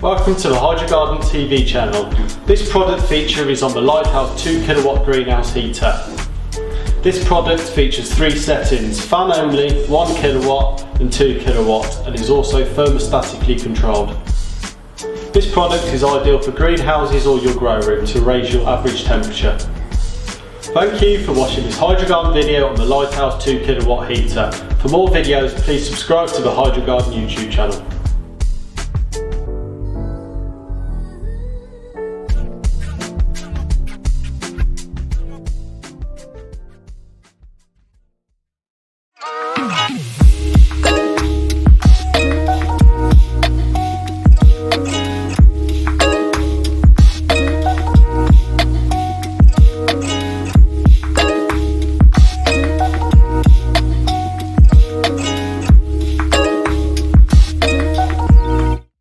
Welcome to the HydroGarden TV channel. This product feature is on the LightHouse 2 kW greenhouse heater. This product features 3 settings: fan only, 1 kW and 2 kW, and is also thermostatically controlled. This product is ideal for greenhouses or your grow room to raise your average temperature. Thank you for watching this HydroGarden video on the LightHouse 2 kW heater. For more videos, please subscribe to the HydroGarden YouTube channel.